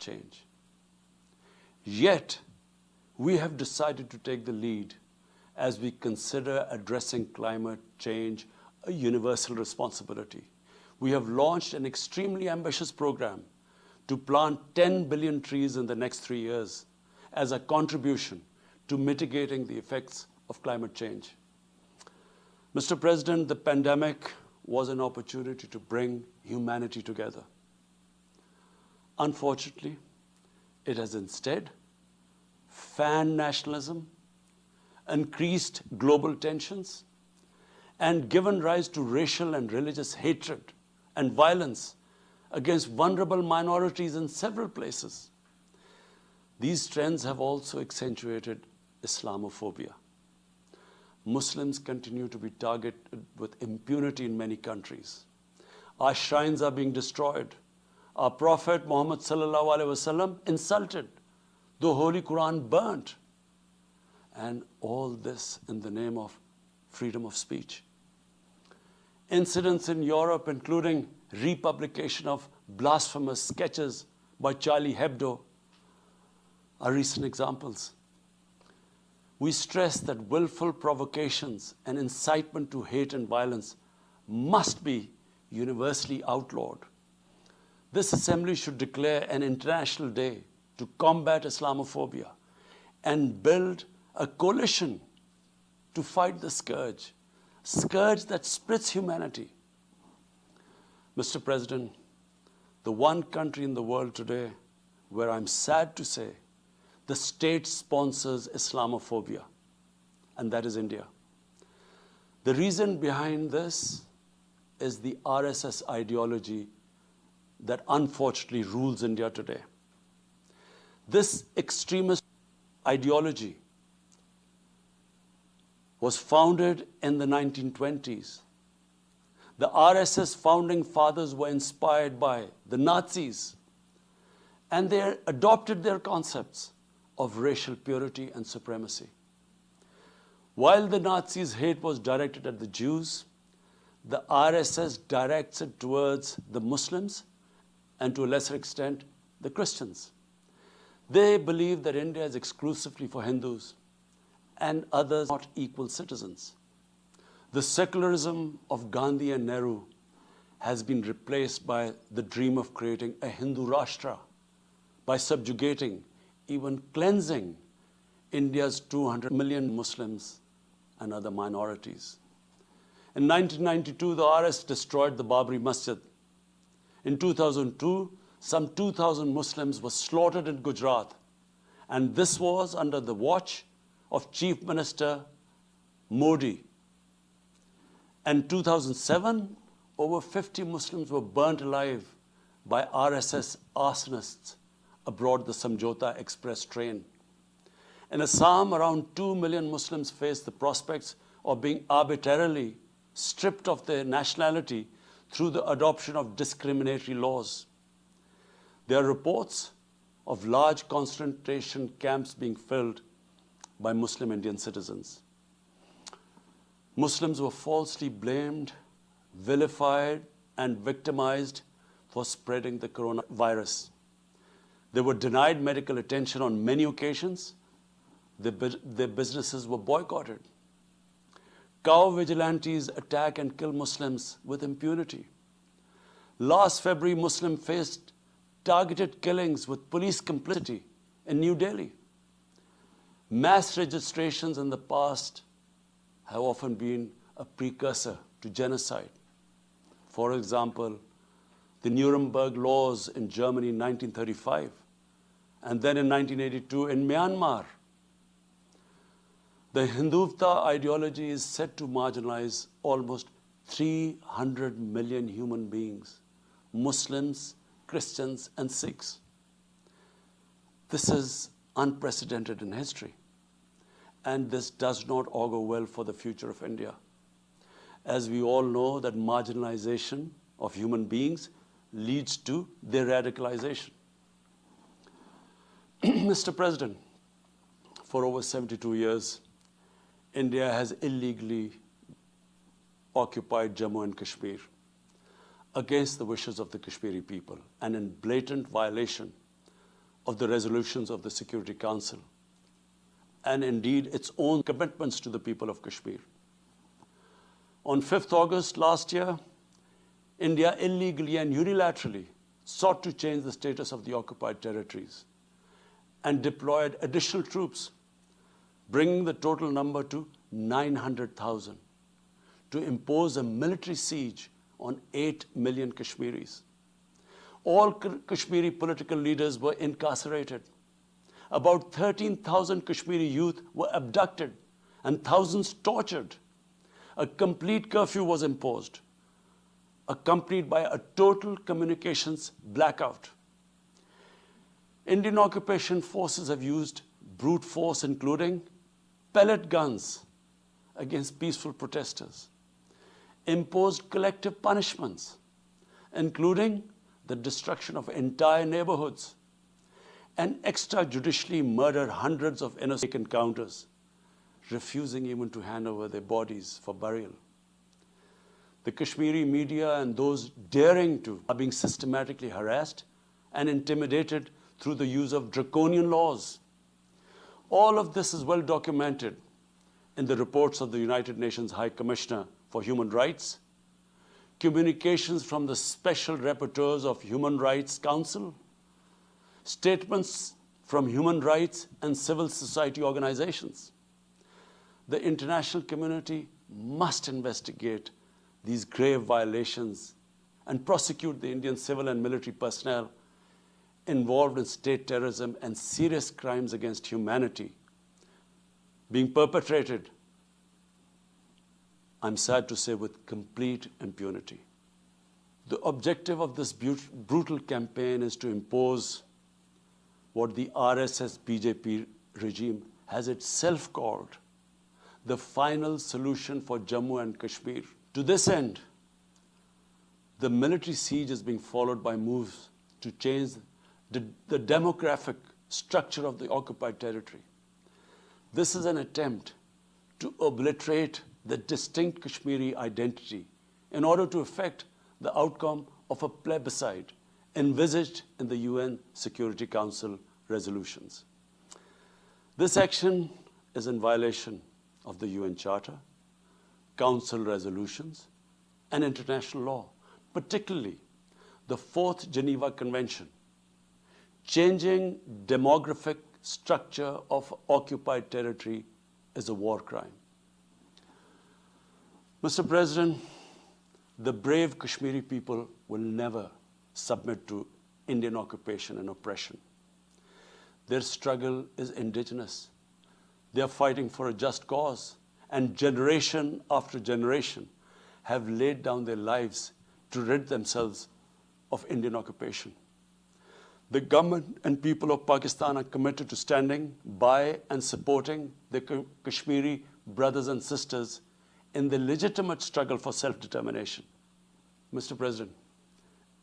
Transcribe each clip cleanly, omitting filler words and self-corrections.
change. Yet, we have decided to take the lead as we consider addressing climate change a universal responsibility. We have launched an extremely ambitious program to plant 10 billion trees in the next 3 years as a contribution to mitigating the effects of climate change. Mr. President, the pandemic was an opportunity to bring humanity together. Unfortunately, it has instead fanned nationalism, increased global tensions, and given rise to racial and religious hatred and violence against vulnerable minorities in several places. These trends have also accentuated Islamophobia. Muslims continue to be targeted with impunity in many countries. Our shrines are being destroyed. Our Prophet Muhammad sallallahu alaihi wasallam insulted. The Holy Quran burnt. And all this in the name of freedom of speech. Incidents in Europe, including republication of blasphemous sketches by Charlie Hebdo, are recent examples. We stress that willful provocations and incitement to hate and violence must be universally outlawed. This assembly should declare an international day to combat Islamophobia and build a coalition to fight the scourge that splits humanity. Mr. President, the one country in the world today where I'm sad to say the state sponsors Islamophobia, and that is India. The reason behind this is the RSS ideology that unfortunately rules India today. This extremist ideology was founded in the 1920s. The RSS founding fathers were inspired by the Nazis, and they adopted their concepts of racial purity and supremacy. While the Nazis' hate was directed at the Jews, the RSS directs it towards the Muslims and to a lesser extent, the Christians. They believe that India is exclusively for Hindus and others not equal citizens. The secularism of Gandhi and Nehru has been replaced by the dream of creating a Hindu Rashtra by subjugating, even cleansing India's 200 million Muslims and other minorities. In 1992, the RS destroyed the Babri Masjid. In 2002, some 2,000 Muslims were slaughtered in Gujarat, and this was under the watch of Chief Minister Modi. In 2007, over 50 Muslims were burnt alive by RSS arsonists aboard the Samjhota Express train. In Assam, around 2 million Muslims face the prospects of being arbitrarily stripped of their nationality through the adoption of discriminatory laws. There are reports of large concentration camps being filled by Muslim Indian citizens. Muslims were falsely blamed, vilified, and victimized for spreading the coronavirus. They were denied medical attention on many occasions. Their businesses were boycotted. Cow vigilantes attack and kill Muslims with impunity. Last February, Muslims faced targeted killings with police complicity in New Delhi. Mass registrations in the past have often been a precursor to genocide. For example, the Nuremberg laws in Germany in 1935, and then in 1982 in Myanmar. The Hindutva ideology is set to marginalize almost 300 million human beings, Muslims, Christians, and Sikhs. This is unprecedented in history, and this does not augur well for the future of India. As we all know that marginalization of human beings leads to their radicalization. Mr. President, for over 72 years, India has illegally occupied Jammu and Kashmir against the wishes of the Kashmiri people and in blatant violation of the resolutions of the Security Council, and indeed its own commitments to the people of Kashmir. On 5th August last year, India illegally and unilaterally sought to change the status of the occupied territories and deployed additional troops, bringing the total number to 900,000, to impose a military siege on 8 million Kashmiris. All Kashmiri political leaders were incarcerated. About 13,000 Kashmiri youth were abducted and thousands tortured. A complete curfew was imposed, accompanied by a total communications blackout. Indian occupation forces have used brute force, including pellet guns against peaceful protesters, imposed collective punishments, including the destruction of entire neighborhoods, and extrajudicially murdered hundreds of innocent encounters, refusing even to hand over their bodies for burial. The Kashmiri media and those daring to are being systematically harassed and intimidated through the use of draconian laws. All of this is well documented in the reports of the United Nations High Commissioner for Human Rights, communications from the Special Rapporteurs of Human Rights Council, statements from human rights and civil society organizations. The international community must investigate these grave violations and prosecute the Indian civil and military personnel involved in state terrorism and serious crimes against humanity being perpetrated, I'm sad to say, with complete impunity. The objective of this brutal campaign is to impose what the RSS-BJP regime has itself called the final solution for Jammu and Kashmir. To this end, the military siege is being followed by moves to change the demographic structure of the occupied territory. This is an attempt to obliterate the distinct Kashmiri identity in order to effect the outcome of a plebiscite envisaged in the UN Security Council resolutions. This action is in violation of the UN Charter, Council resolutions, and international law, particularly the 4th Geneva Convention. Changing demographic structure of occupied territory is a war crime. Mr. President, the brave Kashmiri people will never submit to Indian occupation and oppression. Their struggle is indigenous. They are fighting for a just cause, and generation after generation have laid down their lives to rid themselves of Indian occupation. The government and people of Pakistan are committed to standing by and supporting their Kashmiri brothers and sisters in the legitimate struggle for self-determination. Mr. President,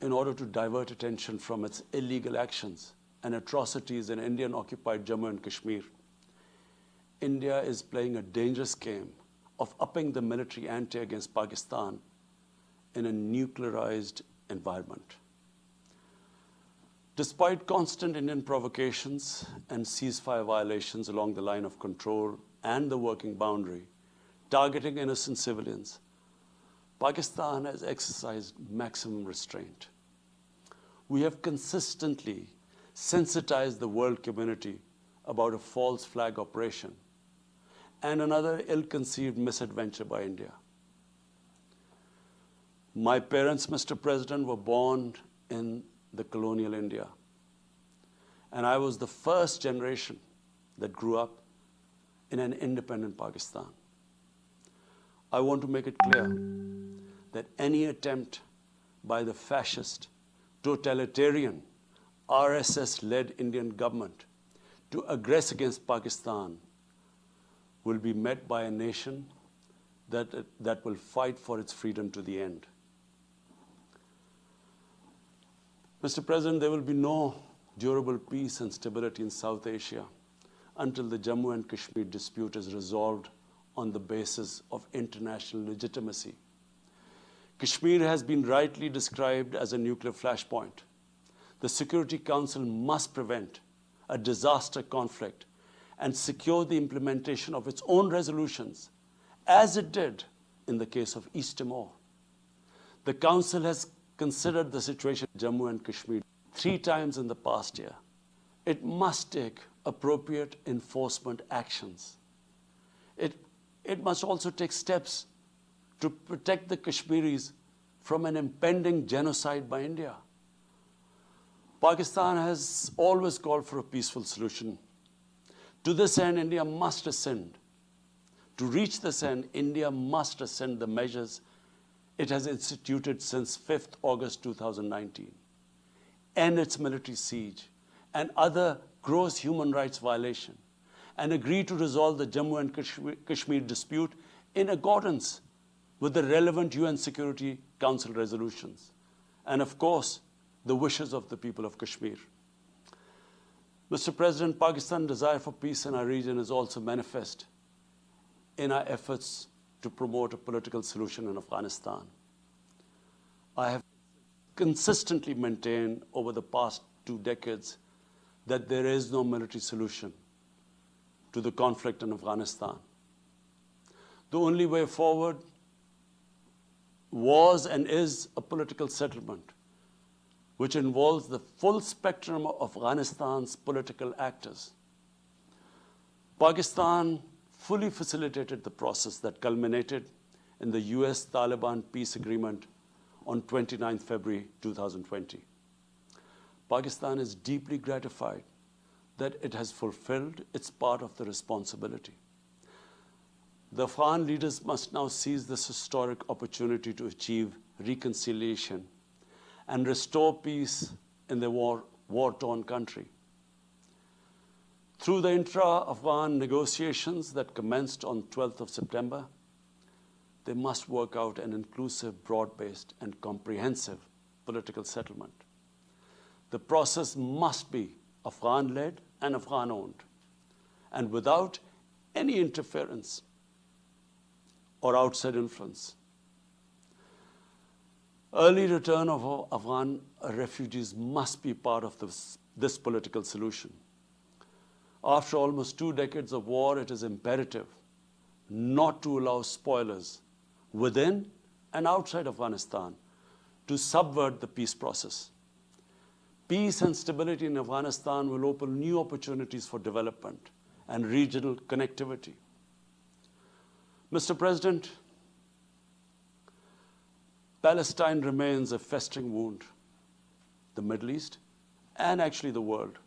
in order to divert attention from its illegal actions and atrocities in Indian-occupied Jammu and Kashmir, India is playing a dangerous game of upping the military ante against Pakistan in a nuclearized environment. Despite constant Indian provocations and ceasefire violations along the line of control and the working boundary, targeting innocent civilians, Pakistan has exercised maximum restraint. We have consistently sensitized the world community about a false flag operation and another ill-conceived misadventure by India. My parents, Mr. President, were born in the colonial India, and I was the first generation that grew up in an independent Pakistan. I want to make it clear that any attempt by the fascist, totalitarian, RSS-led Indian government to aggress against Pakistan will be met by a nation that will fight for its freedom to the end. Mr. President, there will be no durable peace and stability in South Asia until the Jammu and Kashmir dispute is resolved on the basis of international legitimacy. Kashmir has been rightly described as a nuclear flashpoint. The Security Council must prevent a disaster conflict and secure the implementation of its own resolutions, as it did in the case of East Timor. The Council has considered the situation in Jammu and Kashmir 3 times in the past year. It must take appropriate enforcement actions. It must also take steps to protect the Kashmiris from an impending genocide by India. Pakistan has always called for a peaceful solution. To this end, India must ascend. To reach this end, India must ascend the measures it has instituted since 5th August 2019, end its military siege and other gross human rights violation, and agree to resolve the Jammu and Kashmir dispute in accordance with the relevant UN Security Council resolutions, and of course, the wishes of the people of Kashmir. Mr. President, Pakistan's desire for peace in our region is also manifest in our efforts to promote a political solution in Afghanistan. I have consistently maintained over the past 2 decades that there is no military solution to the conflict in Afghanistan. The only way forward was and is a political settlement, which involves the full spectrum of Afghanistan's political actors. Pakistan fully facilitated the process that culminated in the US-Taliban peace agreement on 29 February 2020. Pakistan is deeply gratified that it has fulfilled its part of the responsibility. The Afghan leaders must now seize this historic opportunity to achieve reconciliation and restore peace in the war-torn country. Through the intra-Afghan negotiations that commenced on 12th of September, they must work out an inclusive, broad-based, and comprehensive political settlement. The process must be Afghan-led and Afghan-owned, and without any interference or outside influence. Early return of Afghan refugees must be part of this political solution. After almost 2 decades of war, it is imperative not to allow spoilers within and outside Afghanistan to subvert the peace process. Peace and stability in Afghanistan will open new opportunities for development and regional connectivity. Mr. President, Palestine remains a festering wound, the Middle East, and actually the world.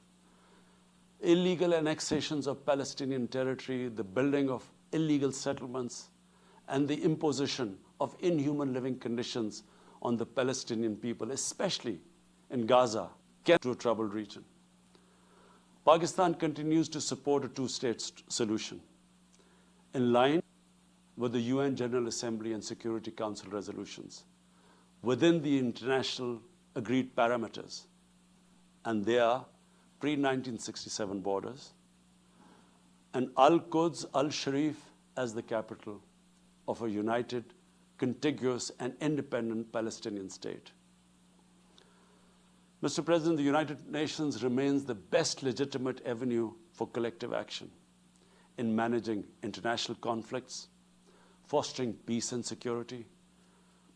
Illegal annexations of Palestinian territory, the building of illegal settlements, and the imposition of inhuman living conditions on the Palestinian people, especially in Gaza, can lead to a troubled region. Pakistan continues to support a 2-state solution in line with the UN General Assembly and Security Council resolutions within the international agreed parameters, and they are pre-1967 borders, and Al-Quds, Al-Sharif as the capital of a united, contiguous, and independent Palestinian state. Mr. President, the United Nations remains the best legitimate avenue for collective action in managing international conflicts, fostering peace and security,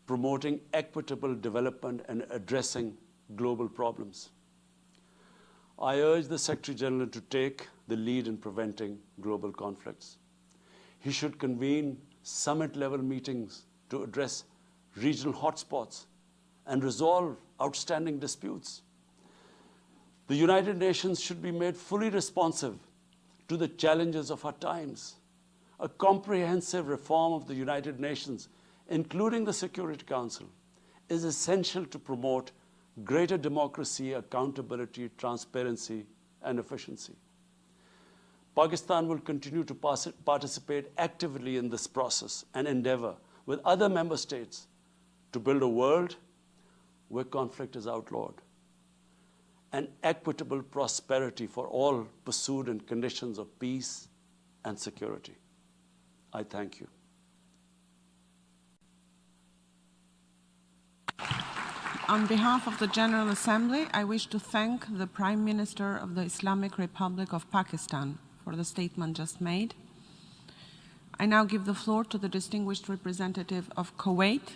promoting equitable development, and addressing global problems. I urge the Secretary General to take the lead in preventing global conflicts. He should convene summit-level meetings to address regional hotspots and resolve outstanding disputes. The United Nations should be made fully responsive to the challenges of our times. A comprehensive reform of the United Nations, including the Security Council, is essential to promote greater democracy, accountability, transparency, and efficiency. Pakistan will continue to participate actively in this process and endeavor with other member states to build a world where conflict is outlawed and equitable prosperity for all pursued in conditions of peace and security. I thank you. On behalf of the General Assembly, I wish to thank the Prime Minister of the Islamic Republic of Pakistan for the statement just made. I now give the floor to the distinguished representative of Kuwait,